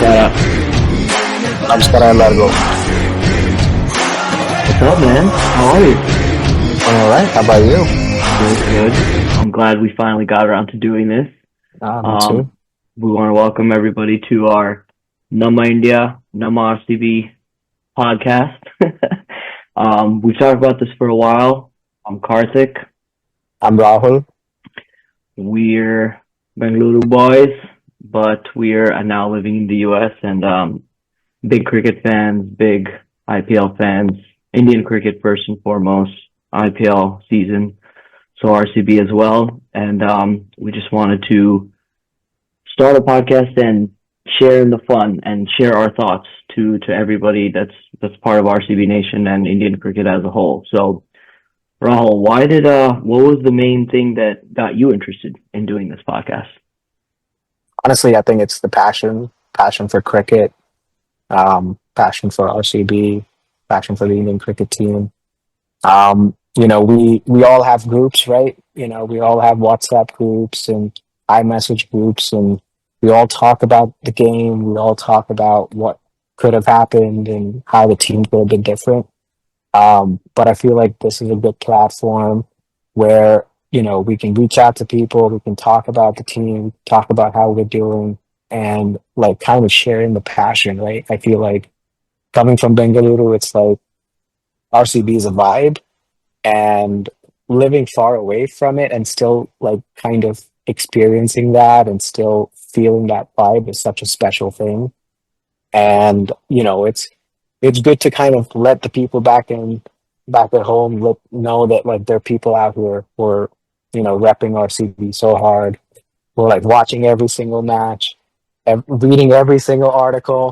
ನಮಸ್ಕಾರ. ನಮಸ್ಕಾರ ಎಲ್ಲರಿಗೂ. What's up, man? How are you? I'm all right. How about you? Good, good. I'm glad we finally got around to doing this. Me too. We want to welcome everybody to our Namma Inida Namma RCB podcast. We've talked about this for a while. I'm Karthik. I'm Rahul. We're Bengaluru boys, but we're now living in the US and big cricket fans, big IPL fans, Indian cricket first and foremost, IPL season, so RCB as well. And we just wanted to start a podcast and share in the fun and share our thoughts to everybody that's part of RCB Nation and Indian cricket as a whole. So, Rahul, what was the main thing that got you interested in doing this podcast? Honestly, I think it's the passion for cricket, passion for RCB, passion for the Indian cricket team. We all have groups, right? We all have WhatsApp groups and iMessage groups, and we all talk about the game. We all talk about what could have happened and how the team could have been different. But I feel like this is a good platform where, we can reach out to people, we can talk about the team, talk about how we're doing, and like kind of sharing the passion, right? I feel like coming from Bengaluru, it's like RCB is a vibe, and living far away from it and still like kind of experiencing that and still feeling that vibe is such a special thing. And, it's good to kind of let the people back at home know that like there are people out here who are, repping RCB so hard. We're like watching every single match, reading every single article.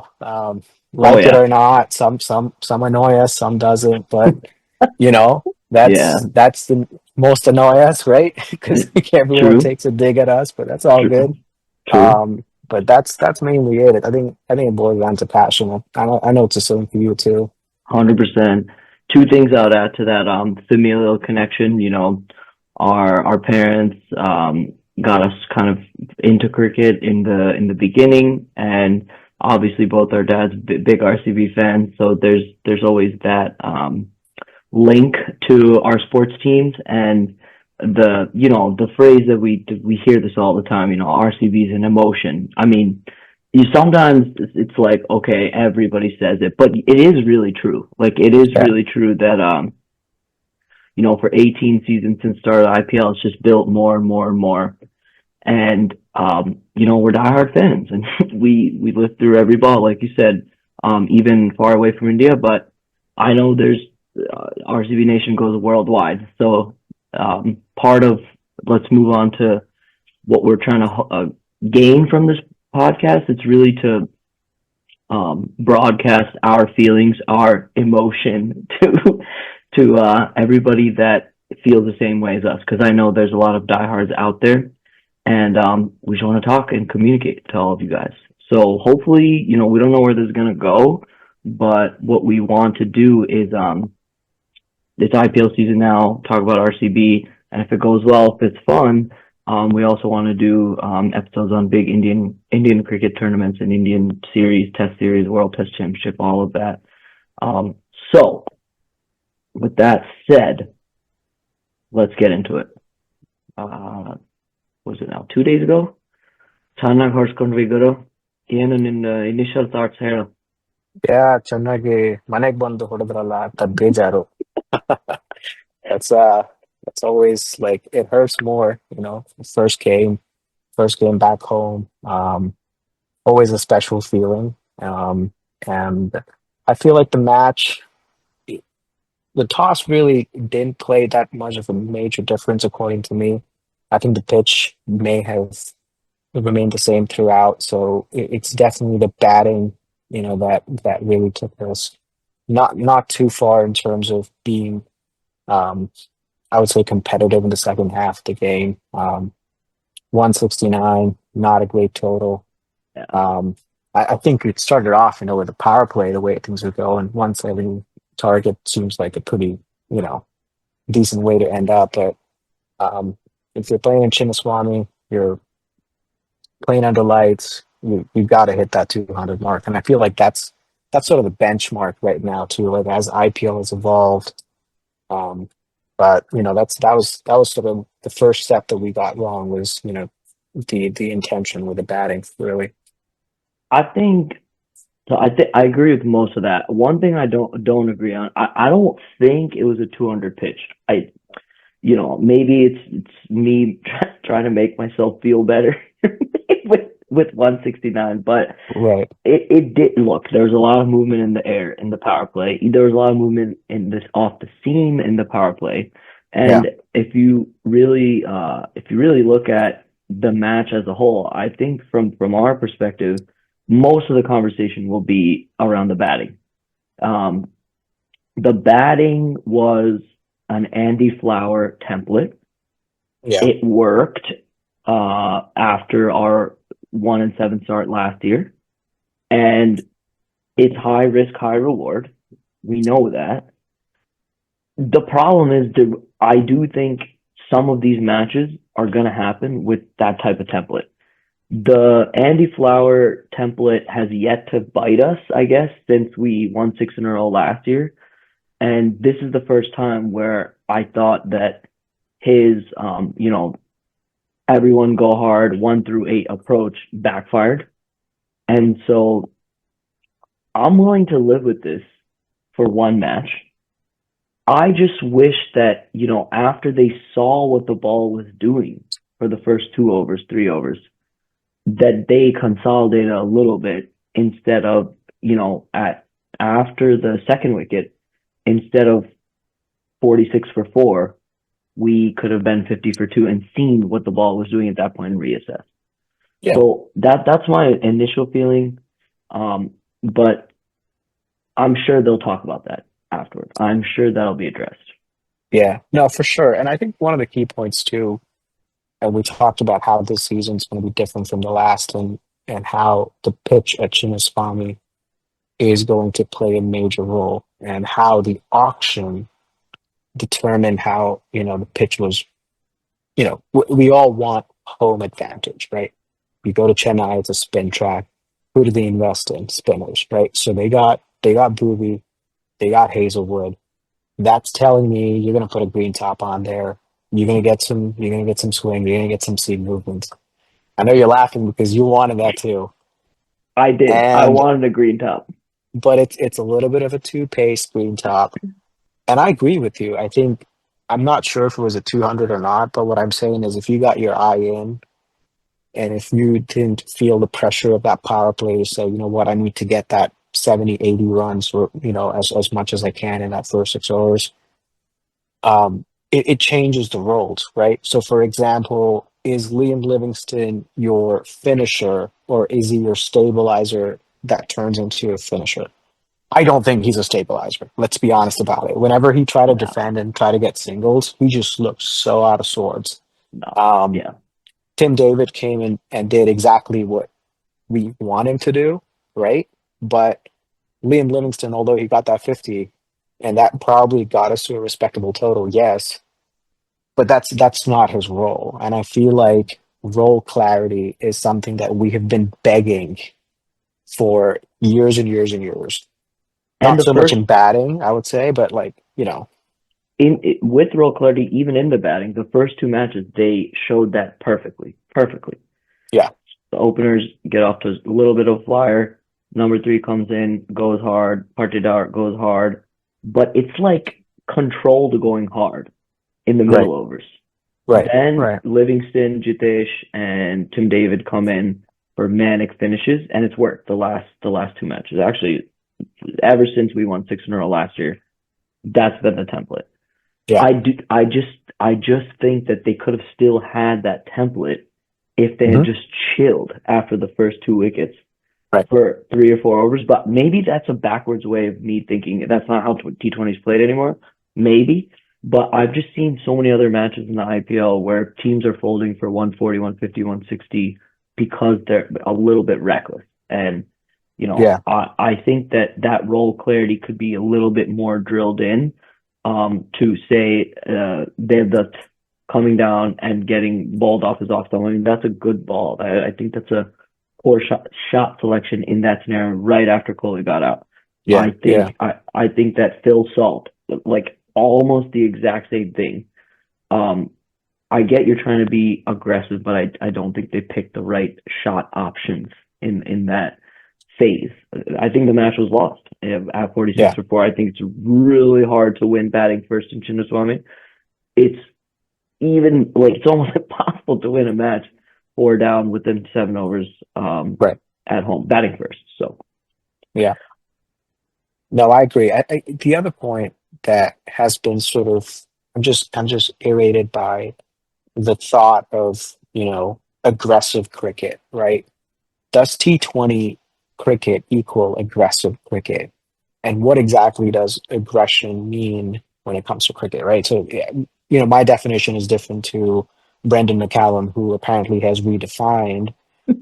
Like it or not, some annoy us, some doesn't, but that's the most annoy us, right? Because everyone takes a dig at us, but that's all good. True. But that's mainly it. I think it boils down to passion. I know it's the same for you too. 100%. Two things I would add to that: familial connection. Our parents got us kind of into cricket in the beginning, and obviously both our dads big RCB fans. So there's always that link to our sports teams, and the phrase that we hear this all the time. RCB is an emotion. I mean, sometimes it's like, okay, everybody says it, but it is really true. Like, it is really true that for 18 seasons since the start of the IPL, it's just built more and more and more. And we're diehard fans, and we live through every ball, like you said, even far away from India. But I know there's RCB Nation goes worldwide. So let's move on to what we're trying to gain from this podcast. It's really to broadcast our feelings, our emotion to everybody that feels the same way as us, because I know there's a lot of diehards out there, and we just want to talk and communicate to all of you guys. So hopefully, we don't know where this is going to go, but what we want to do is it's IPL season now, talk about RCB, and if it goes well, if it's fun, we also want to do episodes on big Indian cricket tournaments and Indian series, Test series, World Test Championship, all of that. So, with that said, let's get into it. What was it now? 2 days ago? ಚೆನ್ನಾಗಿ ಹೊಡ್ಸ್ಕೊಂಡು ಬಿಗರು ಏನು ನಿನ್ನ initial thoughts ಹೇಳು. ಚೆನ್ನಾಗಿ ಮನೆಗೆ ಬಂದು ಹೊಡೆದ್ರಲ್ಲ ಅಂತ ಬೇಜಾರು. That's always like, it hurts more, first game back home. Always a special feeling. And I feel like the toss really didn't play that much of a major difference according to me. I think the pitch may have remained the same throughout. So it's definitely the batting, that really took us not too far in terms of being, I would say, competitive in the second half of the game. 169, not a great total. I think it started off, with the power play, the way things were going. 170 target seems like a pretty, decent way to end up. But if you're playing in Chinnaswamy, you're playing under lights, we've got to hit that 200 mark, and I feel like that's sort of the benchmark right now too. Like as IPL has evolved, um, but that was sort of the first step that we got wrong was the intention with the batting really. I think so. I agree with most of that. One thing I don't agree on. I don't think it was a 200 pitch. Maybe it's me trying to make myself feel better with 169, but Right. it did look. There was a lot of movement in the air in the power play. There was a lot of movement in this off the seam in the power play, Yeah. and if you really look at the match as a whole, I think from our perspective, most of the conversation will be around the batting. Um, the batting was an Andy Flower template. Yeah. It worked after our 1-7 start last year, and it's high risk, high reward. We know that. The problem is that I do think some of these matches are going to happen with that type of template. The Andy Flower template has yet to bite us, I guess, since we won six in a row last year. And this is the first time where I thought that his, everyone go hard 1 through 8 approach backfired. And so I'm willing to live with this for one match. I just wish that, after they saw what the ball was doing for the first 2 overs, 3 overs, that they consolidated a little bit instead of, at after the second wicket, instead of 46 for 4, we could have been 50 for 2 and seen what the ball was doing at that point and reassess. Yeah. So that's my initial feeling. But I'm sure they'll talk about that afterwards. I'm sure that'll be addressed. Yeah. No, for sure. And I think one of the key points too, and we talked about how this season's going to be different from the last, and how the pitch at Chinnaswamy is going to play a major role, and how the auction determined how the pitch was. We all want home advantage, right? You go to Chennai, it's a spin track. Who do they invest in? Spinners, right? So they got Booby, they got Hazelwood. That's telling me you're gonna put a green top on there. You're gonna get some swing, you're gonna get some seam movement. I know you're laughing because you wanted that too. I did. I And wanted a green top. but it's a little bit of a two-pace green top. And I agree with you. I think I'm not sure if it was a 200 or not, but what I'm saying is if you got your eye in, and if you didn't feel the pressure of that power play to say, you know what, I need to get that 70, 80 runs, or as much as I can in that first 6 hours, it changes the roles, right? So, for example, is Liam Livingston your finisher, or is he your stabilizer that turns into a finisher? I don't think he's a stabilizer. Let's be honest about it. Whenever he tried to No, defend and try to get singles, he just looked so out of sorts. no. Um, Yeah. Tim David came in and did exactly what we want him to do, right? But Liam Livingston, although he got that 50, and that probably got us to a respectable total, yes, but that's not his role. And I feel like role clarity is something that we have been begging for years and years and years. And Not the so much first in batting, I would say, but with role clarity, even in the batting, the first 2 matches they showed that perfectly. Perfectly. yeah, The openers get off to a little bit of a flyer. Number 3 comes in, goes hard. Partidar goes hard, but it's like controlled going hard in the right, middle overs. right, Then right. Livingston, Jitesh, and Tim David come in for manic finishes, and it's worked the last 2 matches. Actually, ever since we won six in a row last year, that's been the template. Yeah. I just think that they could have still had that template if they had Hmm. just chilled after the first 2 wickets Right. for 3 or 4 overs. But maybe that's a backwards way of me thinking. That's not how T20 is played anymore. Maybe. But I've just seen so many other matches in the IPL where teams are folding for 140, 150, 160 because they're a little bit reckless. And, Yeah. I think that role clarity could be a little bit more drilled in, to say Devdutt coming down and getting balled off his off stump. I mean, that's a good ball. I think that's a poor shot selection in that scenario right after Coley got out. Yeah, yeah, I think that Phil Salt, like almost the exact same thing. Um, I get you're trying to be aggressive, but I don't think they picked the right shot options in that phase. I think the match was lost at 46 yeah. for 4. I think it's really hard to win batting first in Chinnaswamy. It's even like it's almost impossible to win a match 4 down within 7 overs Right. at home batting first. So Yeah. No, I agree. The other point that has been sort of, I'm just irritated by the thought of, aggressive cricket, right? Does T20 cricket equal aggressive cricket? And what exactly does aggression mean when it comes to cricket, right? So, yeah, my definition is different to Brendan McCallum, who apparently has redefined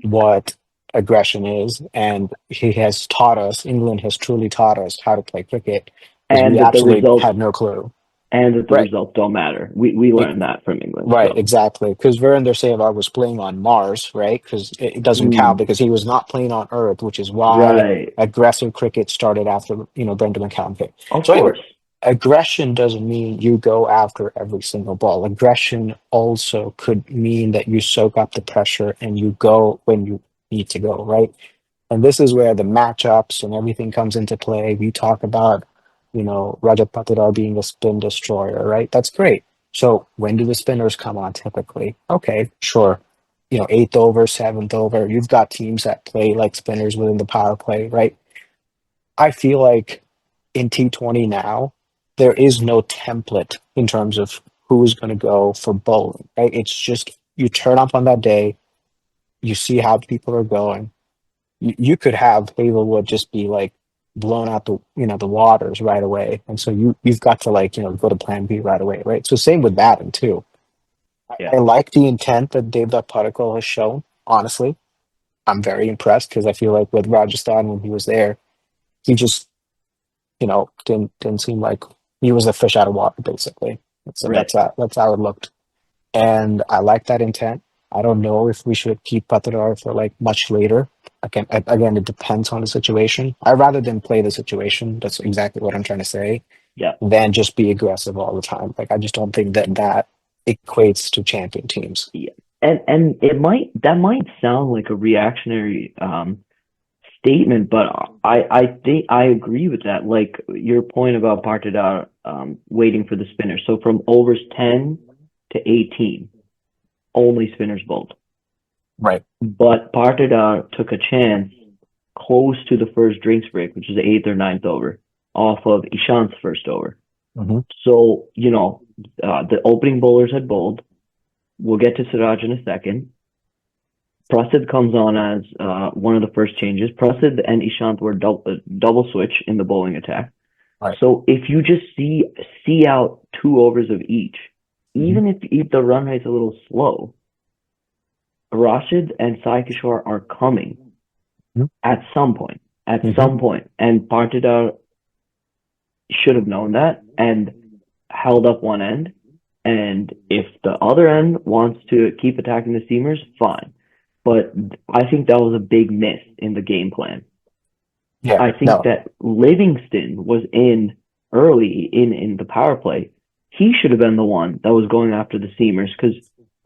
what aggression is, and he has taught us, England has truly taught us how to play cricket because we and that the absolutely results had no clue. and that the Right. results don't matter. We It- learned that from England. right, So exactly. Because Virender Sehwag was playing on Mars, right? Because it doesn't count mm, because he was not playing on Earth, which is why right, aggressive cricket started after, Brendan McCallum pick. of So anyway, course, aggression doesn't mean you go after every single ball. Aggression also could mean that you soak up the pressure and you go when you need to go, right? And this is where the matchups and everything comes into play. We talk about, Rajat Patidar being a spin destroyer, right? That's great. So when do the spinners come on typically? Okay, sure. Eighth over, seventh over. You've got teams that play like spinners within the power play, right? I feel like in T20 now, there is no template in terms of who's going to go for bowling, right? It's just you turn up on that day, you see how people are going. You could have Hazelwood just be like blown out the waters right away, and so you've got to like go to Plan B right away, right? So same with batting too. I yeah, like the intent that Devdutt Padikkal has shown. Honestly, I'm very impressed because I feel like with Rajasthan when he was there, he just didn't seem like he was a fish out of water basically. So right. that's how it looked, and I like that intent. I don't know if we should keep Patidar for like much later. Again, it depends on the situation. I'd rather than play the situation. That's exactly what I'm trying to say. Yeah, Than just be aggressive all the time. Like I just don't think that equates to champion teams. yeah, and that might sound like a reactionary statement, but I think I agree with that. Like your point about Partidar waiting for the spinner. So from overs 10 to 18, only spinners bowled. Right. But Partidar took a chance close to the first drinks break, which is the eighth or ninth over, off of Ishant's first over. Mm-hmm. So, the opening bowlers had bowled. We'll get to Siraj in a second. Prasid comes on as one of the first changes. Prasid and Ishant were double switch in the bowling attack. Right. So if you just see out 2 overs of each, Mm-hmm. even if the run rate's a little slow, Rashid and Sai Kishore are coming at some point. At Mm-hmm. some point, and Partidar should have known that and held up one end. And if the other end wants to keep attacking the seamers, fine. But I think that was a big miss in the game plan. Yeah. I think No. that Livingston was in early in the power play. He should have been the one that was going after the seamers because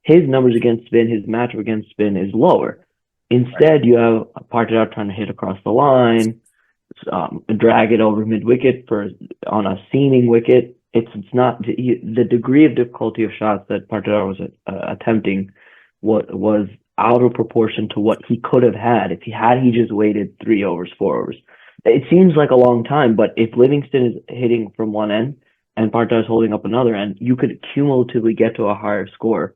his numbers against spin, his matchup against spin is lower. Instead, you have Partidar trying to hit across the line, drag it over mid wicket on a seaming wicket. It's not the degree of difficulty of shots that Partidar was attempting. What was out of proportion to what he could have had if he just waited 3 overs, 4 overs. It seems like a long time, but if Livingston is hitting from one end and Partidar is holding up another end, you could cumulatively get to a higher score.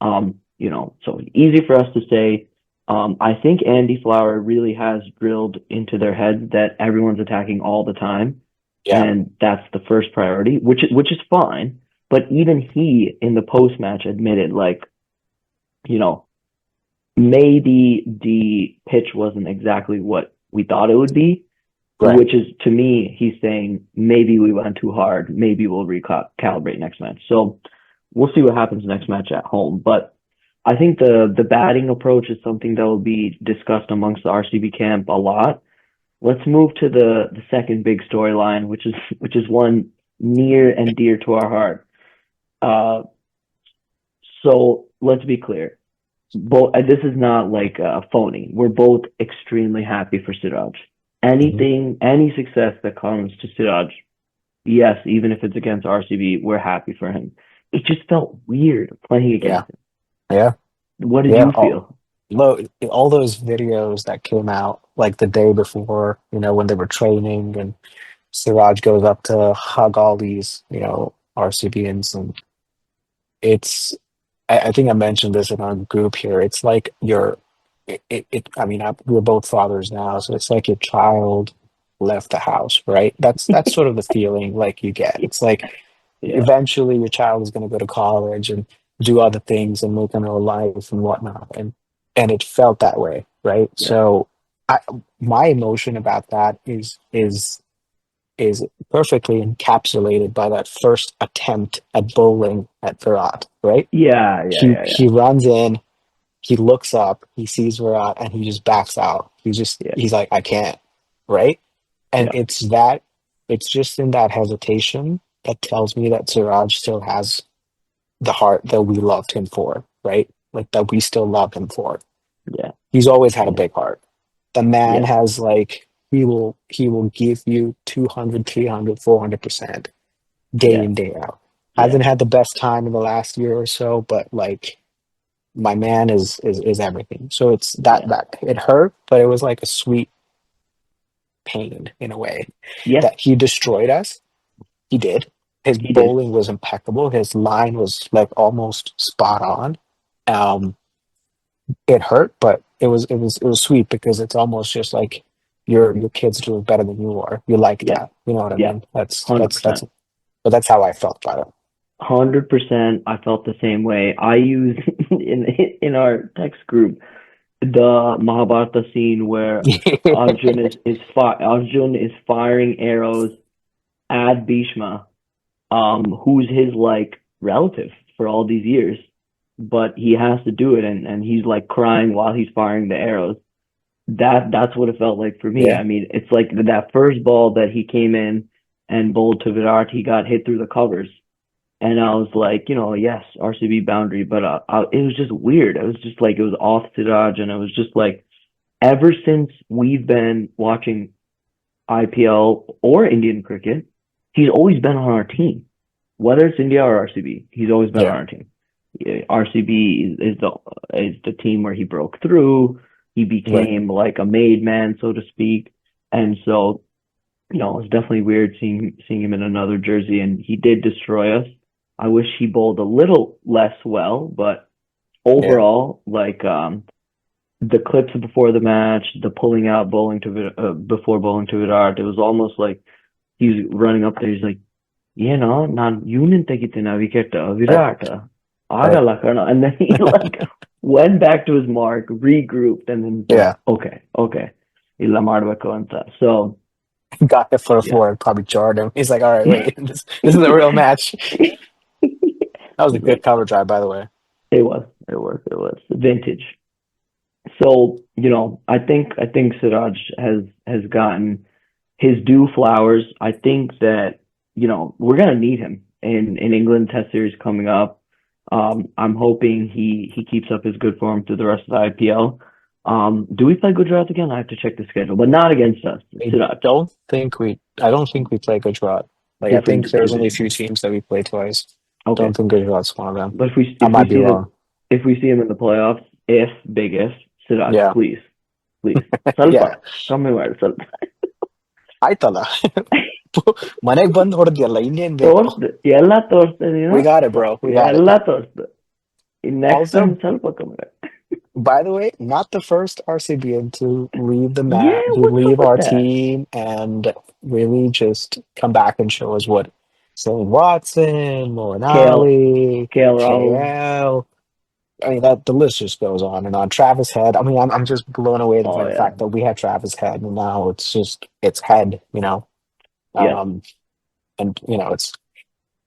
So easy for us to say. I think Andy Flower really has drilled into their heads that everyone's attacking all the time, Yeah. and that's the first priority, which is fine. But even he, in the post match, admitted maybe the pitch wasn't exactly what we thought it would be, Right. which is to me, he's saying maybe we went too hard, maybe we'll recalibrate next match. So we'll see what happens next match at home, but. I think the batting approach is something that will be discussed amongst the RCB camp a lot. Let's move to the second big storyline, which is one near and dear to our heart. Uh, so let's be clear. Both this is not like phony. We're both extremely happy for Siraj. Mhm. Any success that comes to Siraj, yes, even if it's against RCB, we're happy for him. It just felt weird playing Yeah, against him. yeah, What did yeah. you feel? All those videos that came out like the day before, when they were training, and Siraj goes up to hug all these, RCBians, and it's I think I mentioned this in our group here. It's like I mean, we're both fathers now, so it's like your child left the house, right? That's sort of the feeling like you get. It's like Yeah, eventually your child is going to go to college and do other things and make their own life and whatnot, and it felt that way, right? yeah, So I my emotion about that is perfectly encapsulated by that first attempt at bowling at Virat, right? yeah, yeah, He yeah, yeah, he runs in, he looks up, he sees Virat, and he just backs out. yeah, He's like, I can't, right? And yeah, it's just in that hesitation that tells me that Siraj still has the heart that we loved him for, right? Like that we still love him for. yeah, He's always had a yeah, big heart. The man yeah, has like he will give you 200, 300, 400% day yeah, in, day out. yeah, Hasn't had the best time in the last year or so, but like my man is everything. So it's yeah, that it hurt, but it was like a sweet pain in a way yeah. that he destroyed us. He did. His He did. bowling was impeccable. His line was like almost spot on. Um, it hurt, but it was sweet because it's almost just like your kid's doing better than you are. You like Yeah, that. You know what I yeah, mean? That's 100%. but that's how I felt about 100%. I felt the same way. I use in our text group the Mahabharata scene where it. Arjun is firing arrows at Bhishma, who's his like relative for all these years, but he has to do it, and he's like crying while he's firing the arrows. That's what it felt like for me. Yeah, I mean, it's like that first ball that he came in and bowled to Virat, he got hit through the covers. And I was like, yes, RCB boundary, but it was just weird. It was just like it was off Siraj, and it was just like ever since we've been watching IPL or Indian cricket, he's always been on our team, whether it's India or RCB. He's always been on yeah, our team. Yeah, RCB is the team where he broke through. He right. became like a made man, so to speak. And so, it's definitely weird seeing him in another jersey, and he did destroy us. I wish he bowled a little less well, but Yeah. overall, like the clips before the match, the pulling out bowling to before bowling to Virat, it was almost like he's running up there. He's like, ನಾನು ಇವನಿನ್ ತೆಗಿತೀನ wicket Right. Virat Right. ಆಗಲ್ಲ ಕಣ, and then he like went back to his mark, regrouped, and then like, Yeah. okay, ಇಲ್ಲ ಮಾಡ್ಬೇಕು ಅಂತ. So Got hit for a yeah. four and probably jarred him. He's like, all right, wait, this is a real match. That was a good Like cover drive, by the way. it was vintage. So, I think Siraj has gotten his due flowers. I think that, we're gonna need him in England Test series coming up. I'm hoping he keeps up his good form through the rest of the IPL. Do we play Gujarat again? I have to check the schedule, but not against us, Siraj. I don't think we play Gujarat. Like, I If we think there's if only a few teams that we play twice. Okay, Don't think Gujarat's one of them. but if we I if might we be see them wrong. if we see him in the playoffs, if big if Siraj, Yeah. please, Yeah. ಸ್ವಲ್ಪ ಕಮ್ಮಿ ಮಾಡಿ ಸ್ವಲ್ಪ. ಆಯ್ತಲ್ಲ. ಮನೆಗ್ ಬಂದ್ ಹೊಡೆದ್ಯಲ್ಲ ಇನ್ನೇನ್ ಬೇಕು? ತೋರ್ಸ್ದೆ ಎಲ್ಲಾ ತೋರ್ಸ್ದೆ ನೀನು. We got it, bro. We got it. ಎಲ್ಲಾ ತೋರ್ಸ್ದೆ. ಇನ್ ನೆಕ್ಸ್ಟ್ ಟೈಮ್ Also, ಸ್ವಲ್ಪ ಕಮ್ಮಿ ಮಾಡು. by the way, not the first RCBN to leave Yeah, to what's up leave with our that? team and really just come back and show us what Shane Watson, Moeen Kale, Ali, Kale Rahul. KL. I mean, that the list just goes on and on. Travis Head. I mean, I'm just blown away by Oh the yeah, fact that we had Travis Head and now it's Head. yes, Um, and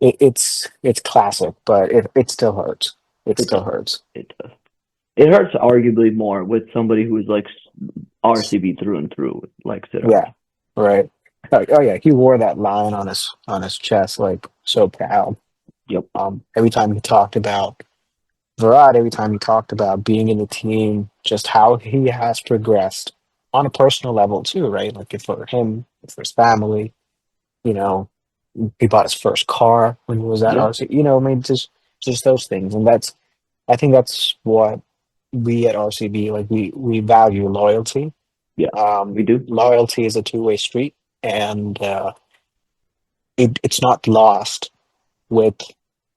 it's classic, but it still hurts. It it still does. hurts. It does. it hurts arguably more with somebody who's like RCB through and through, like Siraj. Yeah, right. Oh yeah, he wore that line on his chest, like so proud. Yep. Every time he talked about Virat, every time he talked about being in the team, just how he has progressed on a personal level too, right? Like if for him, for his family, you know, he bought his first car when he was at Yeah. RC. You know, I mean, just those things, and that's I think that's what we at RCB like. We value loyalty. Yeah. We do. Loyalty is a two-way street, and it's not lost with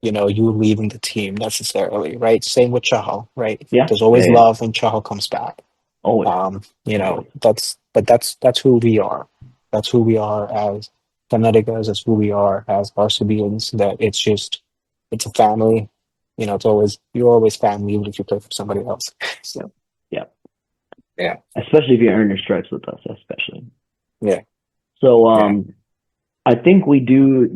you leaving the team necessarily, right? Same with Chahal, right? Yeah. There's Yeah. always Yeah. love when Chahal comes back. Always. Always. That's who we are. That's who we are as Canadians. That's who we are as RCBians. That it's a family. It's always you're always family even if you play for somebody else. Yeah. Yeah. Yeah, Especially if you earn your stripes with us, especially. yeah, So yeah, I think we do,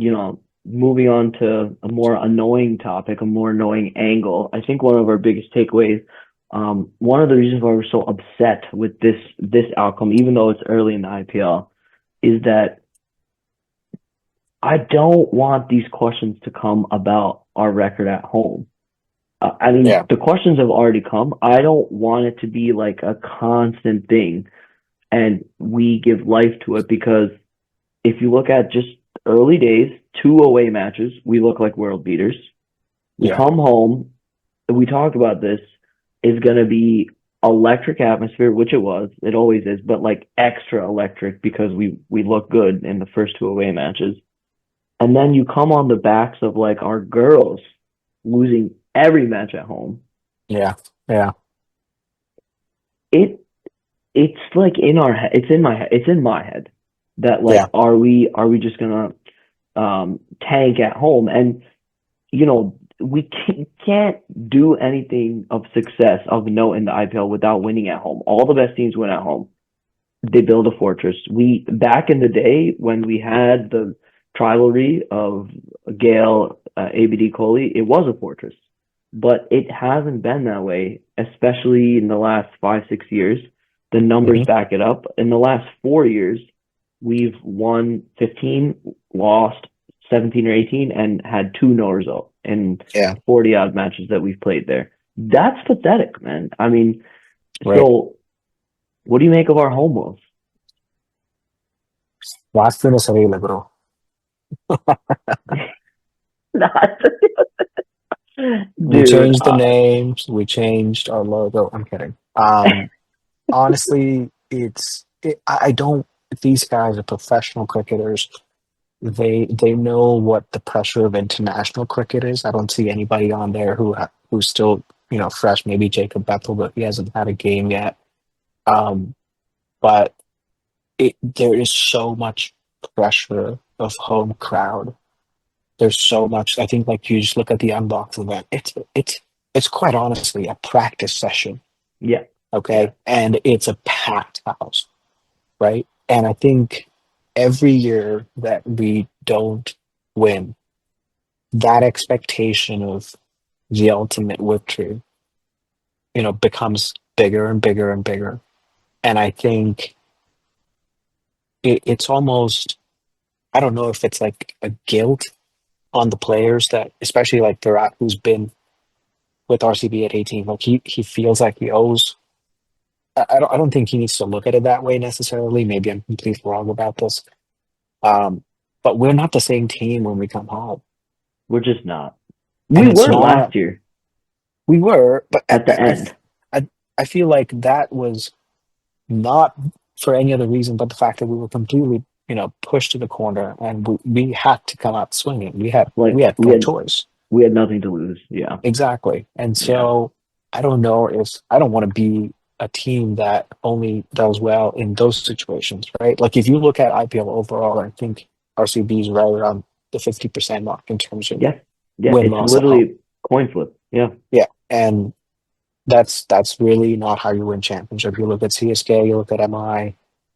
moving on to a more annoying topic, a more annoying angle. I think one of our biggest takeaways, one of the reasons why we're so upset with this outcome, even though it's early in the IPL, is that I don't want these questions to come about our record at home. I mean, yeah. the questions have already come. I don't want it to be like a constant thing and we give life to it because if you look at just early days, two away matches, we look like world beaters. We Yeah. come home, we talk about this, is going to be electric atmosphere, which it was, it always is, but like extra electric because we look good in the first two away matches. And then you come on the backs of like our girls losing every match at home. Yeah. Yeah. It it's like in our head, it's in my head that like Yeah. are we just gonna tank at home? And we can't do anything of success of note in the IPL without winning at home. All the best teams win at home. They build a fortress. We back in the day when we had the rivalry of Gale, ABD Kohli, it was a fortress, but it hasn't been that way, especially in the last 5 6 years. The numbers Hmm. back it up. In the last 4 years, we've won 15, lost 17 or 18, and had two no result in Yeah. 40 odd matches that we've played there. That's pathetic, man. I mean, Right. so what do you make of our home woes? Last is sarili, bro. Not, We dude. changed the names. We changed our logo. I'm kidding. Honestly, I don't. These guys are professional cricketers. They know what the pressure of international cricket is. I don't see anybody on there who's still fresh. Maybe Jacob Bethel, but he hasn't had a game yet. Um, but there is so much pressure of home crowd. There's so much. I think like you just look at the unbox event. It's quite honestly a practice session. Yeah, yeah, Okay, and it's a packed house, right? And I think every year that we don't win, that expectation of the ultimate victory, becomes bigger and bigger and bigger. And I think it's almost, I don't know if it's like a guilt on the players that, especially like Virat, who's been with RCB at 18, like he feels like he owes. I don't think he needs to look at it that way necessarily. Maybe I'm completely wrong about this. Um, but we're not the same team when we come home, we're just not. and We it's were not. last year We were, but at the end. I feel like that was not for any other reason but the fact that we were completely, pushed to the corner, and we had to come out swinging. Like We had no choice. we had nothing to lose. Yeah, Exactly. And yeah. so I don't know if I don't want to be a team that only does well in those situations, right? Like if you look at IPL overall, I think RCB is right around the 50% mark in terms of Yeah, yeah. win It's loss at home. literally coin flip. Yeah, Yeah. And that's really not how you win championship. You look at CSK, you look at MI,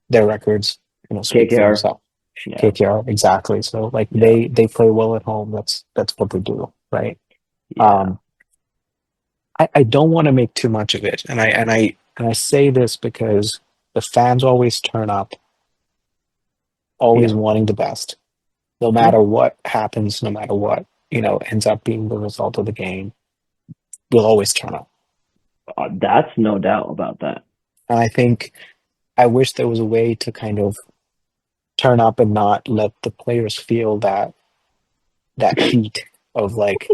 their records, speak for KKR. themselves. Yeah, KKR, exactly. So like yeah, they play well at home. That's what they do, right? yeah. Um, I don't want to make too much of it, and I say this because the fans always turn up, always Yeah, wanting the best, no yeah, matter what happens, no matter what ends up being the result of the game. We'll always turn up, that's no doubt about that. and I think I wish there was a way to kind of turn up and not let the players feel that heat of like,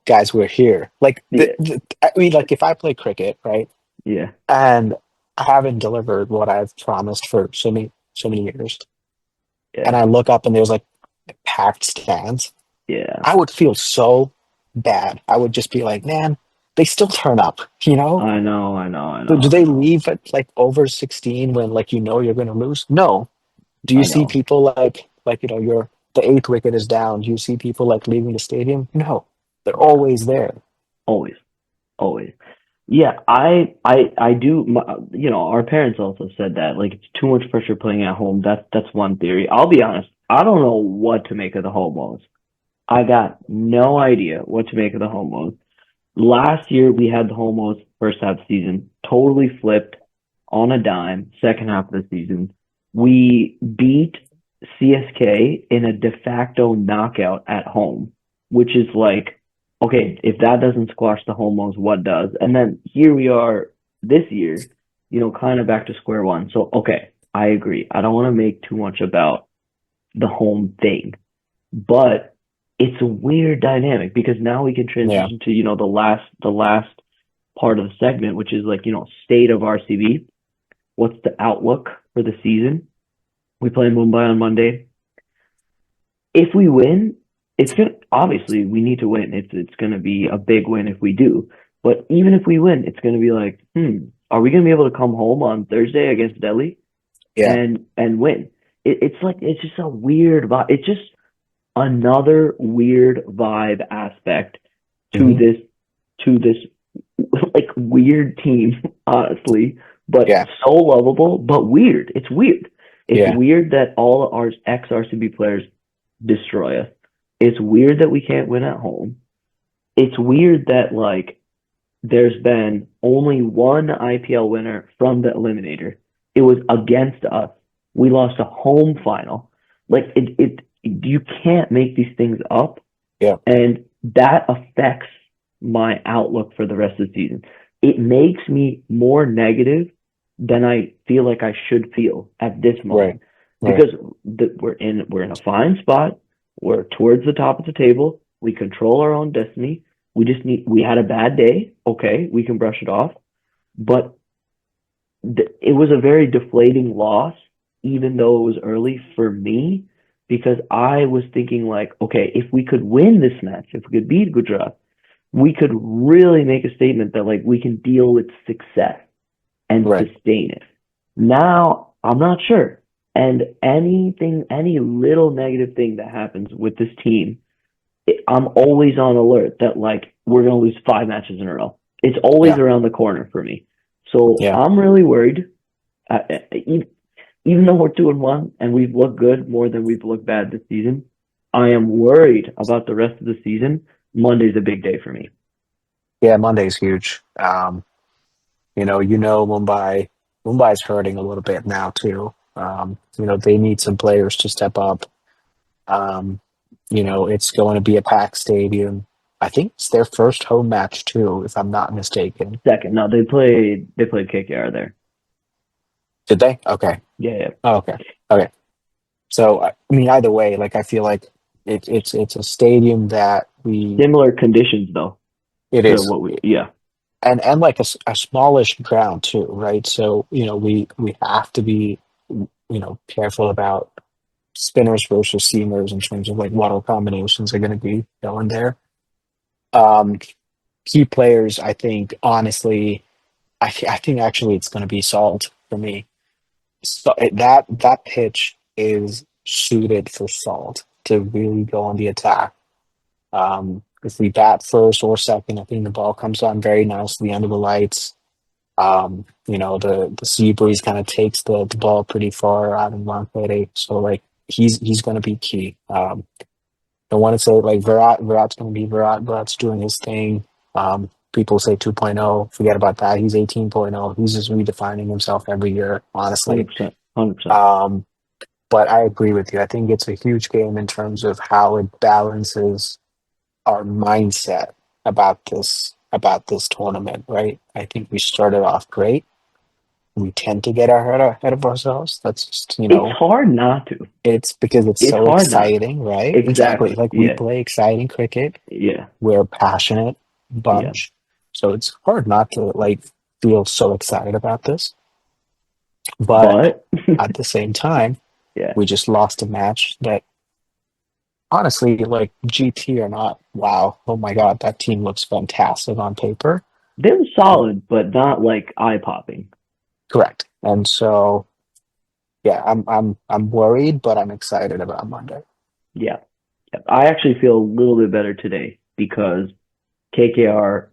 guys, we're here. Like Yeah, I mean, like if I play cricket, right, yeah, and I haven't delivered what I've promised for so many years, and yeah, I look up and there's like packed stands, yeah. I would feel so bad. I would just be like, man, they still turn up, you know? I know, I know, I So do know, I they know, leave at like over 16 when like you're going to lose? No. Do you I see know. people like you're the eighth wicket is down? Do you see people like leaving the stadium? No. They're Yeah, always there. always, always. Yeah, I do. Our parents also said that like it's too much pressure playing at home. That's one theory. I'll be honest. I don't know what to make of the homos. I got no idea what to make of the homos. Last year we had the homos first half of the season totally flipped on a dime. Second half of the season, we beat CSK in a de facto knockout at home, which is like, okay, if that doesn't squash the homos, what does? And then here we are this year, kind of back to square one. So okay, I agree. I don't want to make too much about the home thing, but it's a weird dynamic because now we can Yeah. transition to the last part of the segment, which is like state of RCB. What's the outlook for the season? We play Mumbai on Monday. If we win, it's gonna obviously we need to win. It's gonna be a big win if we do. But even if we win, it's gonna be like, are we gonna be able to come home on Thursday against Delhi Yeah. and win? It's like it's just a weird vibe. It's just another weird vibe aspect to Hmm. this like weird team, honestly, but Yeah. so lovable, but weird. It's weird. It's Yeah. weird that all our ex RCB players destroy us. It's weird that we can't win at home. It's weird that like there's been only one IPL winner from the eliminator. It was against us. We lost a home final. Like you can't make these things up, Yeah. and that affects my outlook for the rest of the season. It makes me more negative than I feel like I should feel at this Right. moment Right. because we're in a fine spot. We're towards the top of the table. We control our own destiny. We had a bad day. Okay, we can brush it off. But it was a very deflating loss, even though it was early for me, because I was thinking like, okay, if we could win this match, if we could beat Gujarat, we could really make a statement that like we can deal with success and Right. sustain it. Now I'm not sure. And any little negative thing that happens with this team, I'm always on alert that like we're gonna lose 5 matches in a row. It's always Yeah. around the corner for me. So Yeah. I'm really worried. Uh, even though we're 2-1 and we've looked good more than we've looked bad this season, I am worried about the rest of the season. Monday's a big day for me. Yeah. Monday's huge. Mumbai's hurting a little bit now too. They need some players to step up. Um, it's going to be a packed stadium. I think it's their first home match too, if I'm not mistaken. Second, no, they played KKR there. Did they? Okay. Yeah, yeah. Oh, okay. Okay. So I mean, either way, like I feel like it's a stadium that Similar conditions though it to is, what we yeah. and like a smallish ground too, right? So we have to be careful about spinners versus seamers in terms of like what combinations are going to be going there. Um, Key players, I think, honestly, I think actually it's going to be Salt for me. So that pitch is suited for Salt to really go on the attack. If we bat first or second, I think the ball comes on very nicely under the lights. The sea breeze kind of takes the ball pretty far out in Wankhede. So like he's going to be key. I want to say like Virat's going to be Virat's doing his thing. People say 2.0, forget about that. He's 18.0. He's just redefining himself every year, honestly. 100%. 100%. Um, but I agree with you. I think it's a huge game in terms of how it balances our mindset about this tournament, right? I think we started off great. We tend to get ahead of ourselves. That's just, It's hard not to. it's because it's It's so hard not to. exciting, right? Exactly. Exactly. Like we Yeah. play exciting cricket. Yeah. We're a passionate Yeah. bunch. So it's hard not to like feel so excited about this. But But at the same time, yeah, we just lost a match that honestly, like GT or not, wow, oh my God, that team looks fantastic on paper. they were solid, but not like eye popping. Correct. And so yeah, I'm worried, but I'm excited about Monday. Yeah. Yeah. I actually feel a little bit better today because KKR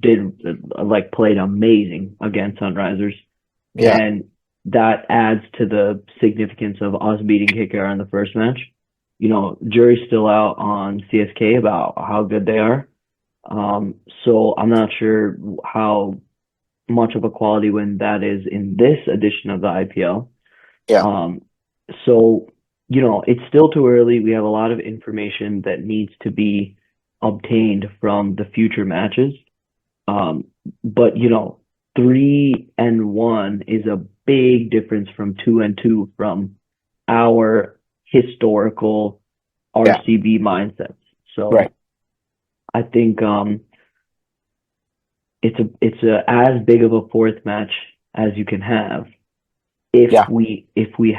did like played amazing against Sunrisers, Yeah, and that adds to the significance of us beating KKR in the first match. Jury's still out on CSK about how good they are. So I'm not sure how much of a quality win that is in this edition of the IPL. yeah, Um, so it's still too early. We have a lot of information that needs to be obtained from the future matches. Um, but 3-1 is a big difference from 2-2 from our historical yeah, RCB mindsets. So right. I think it's as big of a fourth match as you can have if Yeah, we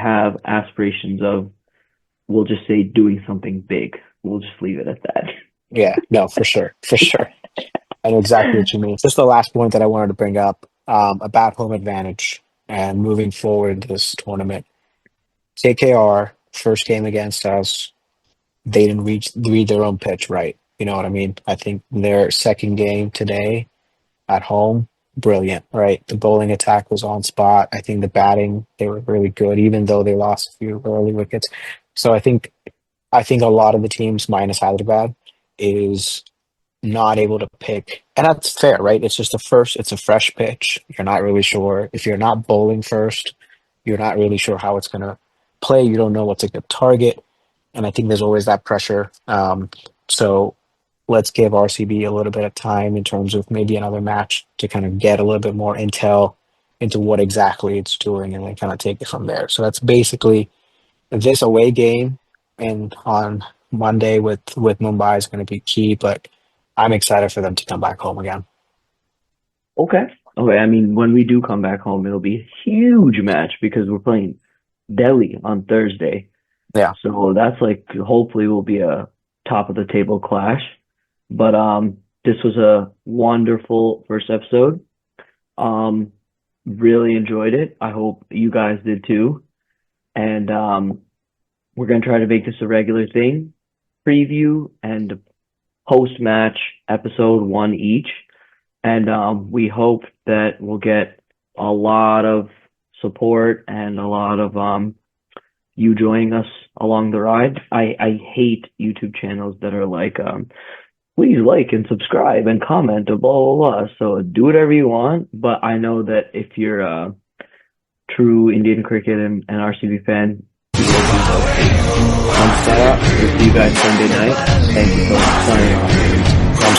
have aspirations of, we'll just say, doing something big. We'll just leave it at that. yeah, no, for sure, for sure. I know exactly what you mean. Just the last point that I wanted to bring up about home advantage and moving forward this tournament. KKR, first game against us, they didn't read their own pitch right. You know what I mean? I think their second game today at home, brilliant, right? The bowling attack was on spot. I think the batting, they were really good, even though they lost a few early wickets. So I think a lot of the teams, minus Hyderabad, is not able to pick, and that's fair, right? It's a fresh pitch. You're not really sure if you're not bowling first. You're not really sure how it's going to play. You don't know what's a good target, and I think there's always that pressure. So let's give RCB a little bit of time in terms of maybe another match to kind of get a little bit more intel into what exactly it's doing, and then kind of take it from there. So that's basically this away game, and on Monday with Mumbai is going to be key, but I'm excited for them to come back home again. Okay. Okay. I mean, when we do come back home, it'll be a huge match because we're playing Delhi on Thursday. Yeah, So that's like, hopefully will be a top of the table clash. But this was a wonderful first episode. Um, really enjoyed it. I hope you guys did too. And we're gonna try to make this a regular thing. Preview and post match episode one each. And we hope that we'll get a lot of support and a lot of you joining us along the ride. I hate YouTube channels that are like, please like and subscribe and comment and blah, blah, blah. So do whatever you want. But I know that if you're a true Indian cricket and RCB fan, you will be so. We'll see you guys Sunday night. Thank you for signing off. I'm